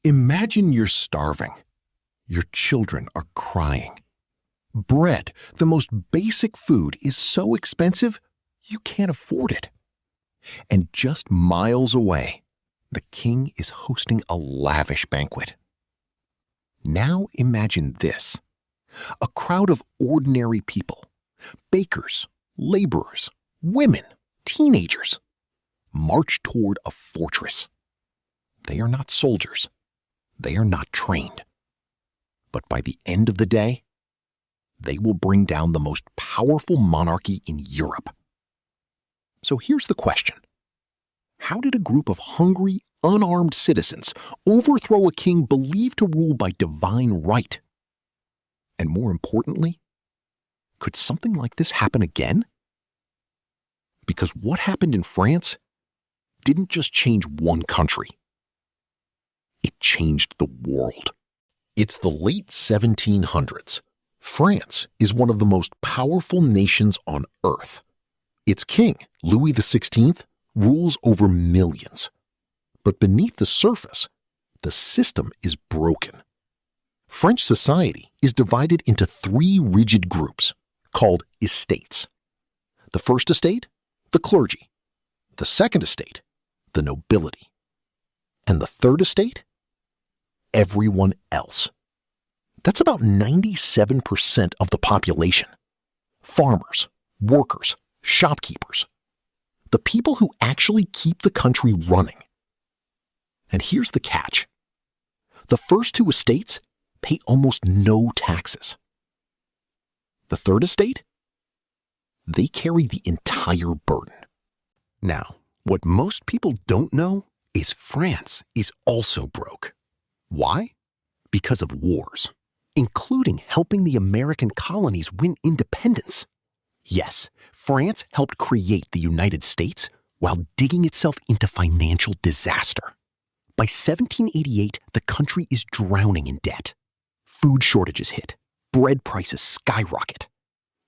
Imagine you're starving. Your children are crying. Bread, the most basic food, is so expensive you can't afford it. And just miles away, the king is hosting a lavish banquet. Now imagine this: a crowd of ordinary people, bakers, laborers, women, teenagers, march toward a fortress. They are not soldiers. They are not trained. But by the end of the day, they will bring down the most powerful monarchy in Europe. So here's the question: how did a group of hungry, unarmed citizens overthrow a king believed to rule by divine right? And more importantly, could something like this happen again? Because what happened in France didn't just change one country. It changed the world. It's the late 1700s. France is one of the most powerful nations on earth. Its king, Louis XVI, rules over millions. But beneath the surface, the system is broken. French society is divided into three rigid groups called estates. The first estate, the clergy. The second estate, the nobility. And the third estate, everyone else. That's about 97% of the population. Farmers, workers, shopkeepers. The people who actually keep the country running. And here's the catch: the first two estates pay almost no taxes. The third estate? They carry the entire burden. Now, what most people don't know is France is also broke. Why? Because of wars, including helping the American colonies win independence. Yes, France helped create the United States while digging itself into financial disaster. By 1788, the country is drowning in debt. Food shortages hit. Bread prices skyrocket.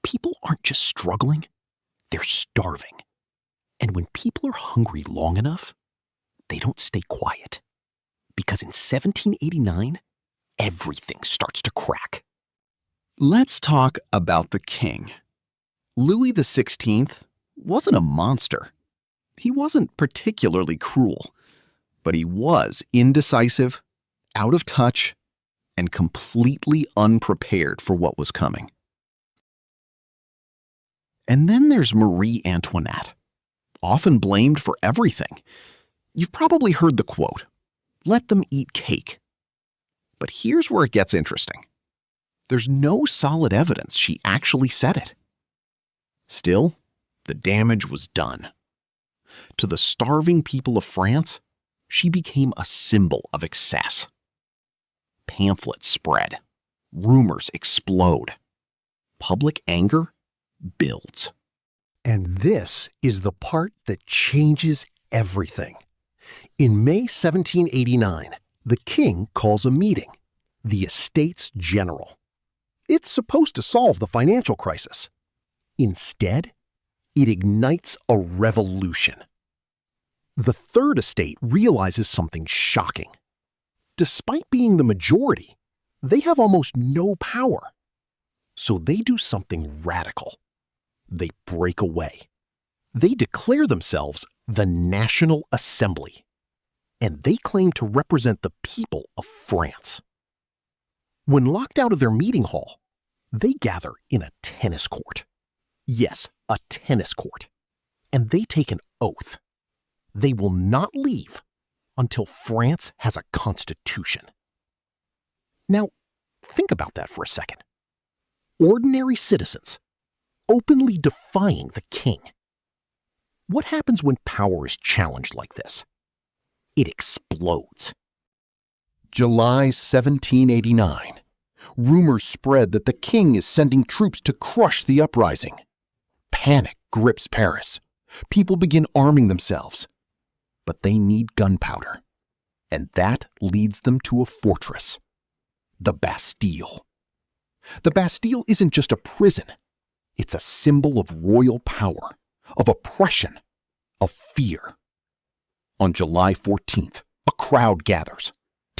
People aren't just struggling, they're starving. And when people are hungry long enough, they don't stay quiet. Because in 1789, everything starts to crack. Let's talk about the king. Louis XVI wasn't a monster. He wasn't particularly cruel, but he was indecisive, out of touch, and completely unprepared for what was coming. And then there's Marie Antoinette, often blamed for everything. You've probably heard the quote, "Let them eat cake." But here's where it gets interesting. There's no solid evidence she actually said it. Still, the damage was done. To the starving people of France, she became a symbol of excess. Pamphlets spread. Rumors explode. Public anger builds. And this is the part that changes everything. In May 1789, the king calls a meeting, the Estates General. It's supposed to solve the financial crisis. Instead, it ignites a revolution. The Third Estate realizes something shocking. Despite being the majority, they have almost no power. So they do something radical. They break away. They declare themselves the National Assembly. And they claim to represent the people of France. When locked out of their meeting hall, they gather in a tennis court. Yes, a tennis court. And they take an oath. They will not leave until France has a constitution. Now, think about that for a second. Ordinary citizens openly defying the king. What happens when power is challenged like this? It explodes. July 1789. Rumors spread that the king is sending troops to crush the uprising. Panic grips Paris. People begin arming themselves. But they need gunpowder. And that leads them to a fortress, the Bastille. The Bastille isn't just a prison. It's a symbol of royal power, of oppression, of fear. On July 14th, a crowd gathers.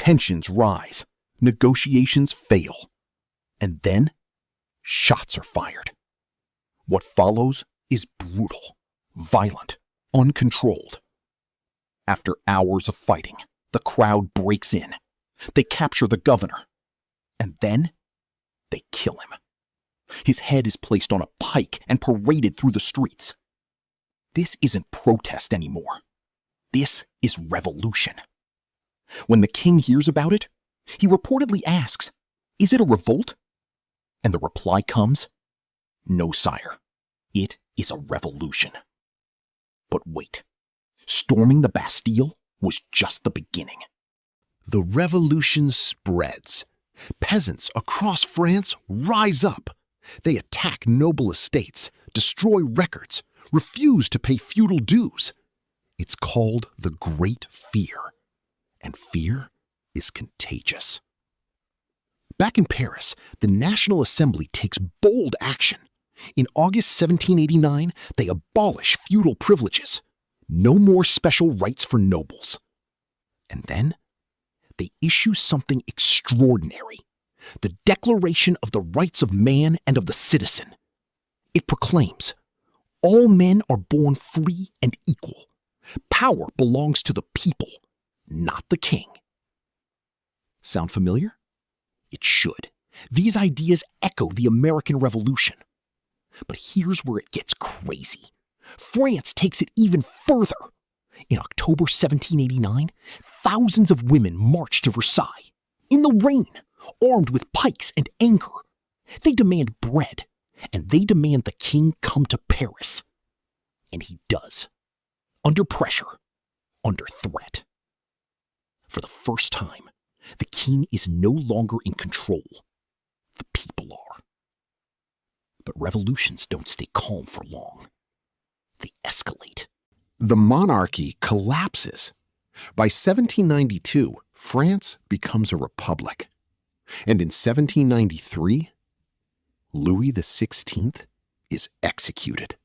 Tensions rise. Negotiations fail. And then, shots are fired. What follows is brutal, violent, uncontrolled. After hours of fighting, the crowd breaks in. They capture the governor. And then, they kill him. His head is placed on a pike and paraded through the streets. This isn't protest anymore. This is revolution. When the king hears about it, he reportedly asks, "Is it a revolt?" And the reply comes, "No, sire. It is a revolution." But wait, storming the Bastille was just the beginning. The revolution spreads. Peasants across France rise up. They attack noble estates, destroy records, refuse to pay feudal dues. It's called the Great Fear, and fear is contagious. Back in Paris, the National Assembly takes bold action. In August 1789, they abolish feudal privileges. No more special rights for nobles. And then, they issue something extraordinary. The Declaration of the Rights of Man and of the Citizen. It proclaims, all men are born free and equal. Power belongs to the people, not the king. Sound familiar? It should. These ideas echo the American Revolution. But here's where it gets crazy. France takes it even further. In October 1789, thousands of women marched to Versailles, in the rain, armed with pikes and anchor. They demand bread, and they demand the king come to Paris. And he does. Under pressure, under threat. For the first time, the king is no longer in control. The people are. But revolutions don't stay calm for long. They escalate. The monarchy collapses. By 1792, France becomes a republic. And in 1793, Louis XVI is executed.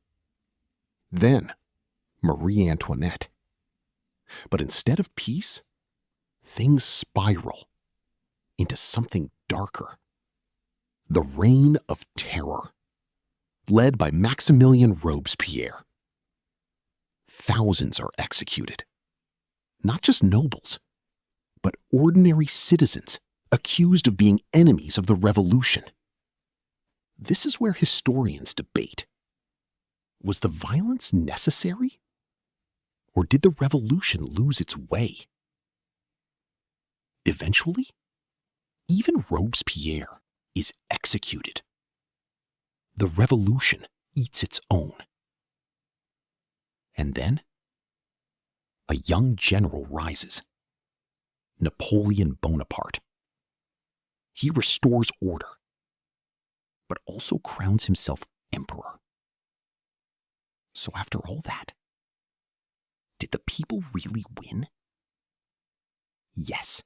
Then, Marie Antoinette. But instead of peace, things spiral into something darker. The Reign of Terror, led by Maximilien Robespierre. Thousands are executed. Not just nobles, but ordinary citizens accused of being enemies of the revolution. This is where historians debate. Was the violence necessary? Or did the revolution lose its way? Eventually, even Robespierre is executed. The revolution eats its own. And then, a young general rises, Napoleon Bonaparte. He restores order, but also crowns himself emperor. So after all that, did the people really win? Yes.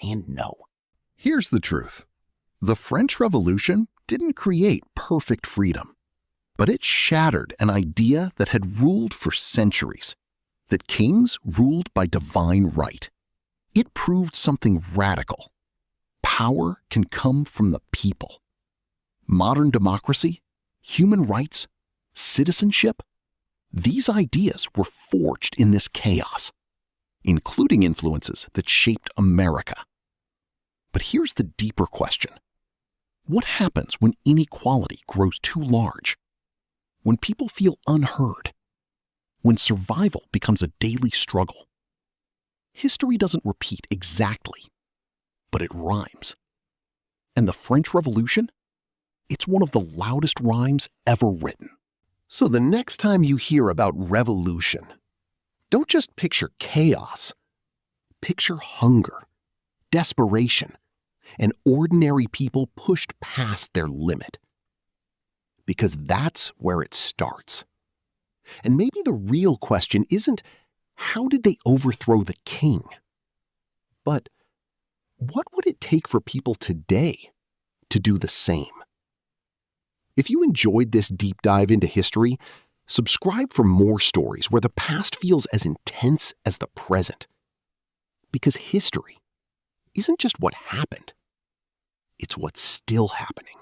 And no. Here's the truth. The French Revolution didn't create perfect freedom, but it shattered an idea that had ruled for centuries, that kings ruled by divine right. It proved something radical. Power can come from the people. Modern democracy, human rights, citizenship, these ideas were forged in this chaos, including influences that shaped America. But here's the deeper question. What happens when inequality grows too large? When people feel unheard? When survival becomes a daily struggle? History doesn't repeat exactly, but it rhymes. And the French Revolution? It's one of the loudest rhymes ever written. So the next time you hear about revolution, don't just picture chaos. Picture hunger, desperation, and ordinary people pushed past their limit. Because that's where it starts. And maybe the real question isn't, how did they overthrow the king? But what would it take for people today to do the same? If you enjoyed this deep dive into history, subscribe for more stories where the past feels as intense as the present. Because history isn't just what happened, it's what's still happening.